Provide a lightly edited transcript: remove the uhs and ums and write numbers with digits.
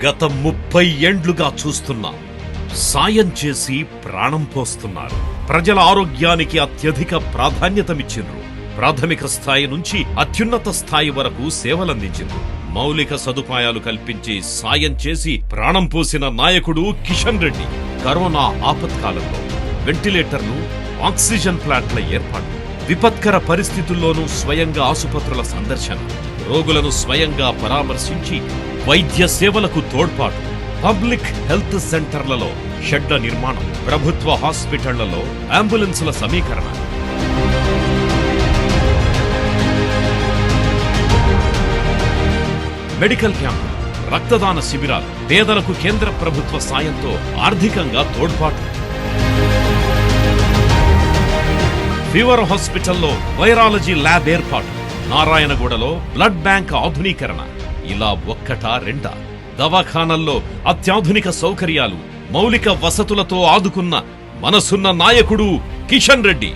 గత 30 ఏండ్లుగా చూస్తున్నాం. సాయం చేసి ప్రాణం పోస్తున్నారు. ప్రజల ఆరోగ్యానికి అత్యధిక ప్రాధాన్యతమిచ్చిండ్రు. ప్రాథమిక స్థాయి నుంచి అత్యున్నత స్థాయి వరకు సేవలందించిండ్రు. మౌలిక సదుపాయాలు కల్పించి సాయం చేసి ప్రాణం పోసిన నాయకుడు కిషన్ రెడ్డి. కరోనా ఆపత్కాలంలో వెంటిలేటర్లు, ఆక్సిజన్ ప్లాంట్ల ఏర్పాటు, విపత్కర పరిస్థితుల్లోనూ స్వయంగా ఆసుపత్రుల సందర్శన, రోగులను స్వయంగా పరామర్శించి వైద్య సేవలకు తోడ్పాటు, పబ్లిక్ హెల్త్ సెంటర్లలో షెడ్ల నిర్మాణం, ప్రభుత్వ హాస్పిటళ్లలో అంబులెన్సుల సమీకరణ, మెడికల్ క్యాంపులు, రక్తదాన శిబిరాలు, పేదలకు కేంద్ర ప్రభుత్వ సాయంతో ఆర్థికంగా తోడ్పాటు, ఫీవర్ హాస్పిటల్లో వైరాలజీ ల్యాబ్ ఏర్పాటు, నారాయణగూడలో బ్లడ్ బ్యాంక్ ఆధునీకరణ. ఇలా ఒక్కటా రెండా? దవాఖానల్లో అత్యాధునిక సౌకర్యాలు, మౌలిక వసతులతో ఆదుకున్న మనసున్న నాయకుడు కిషన్ రెడ్డి.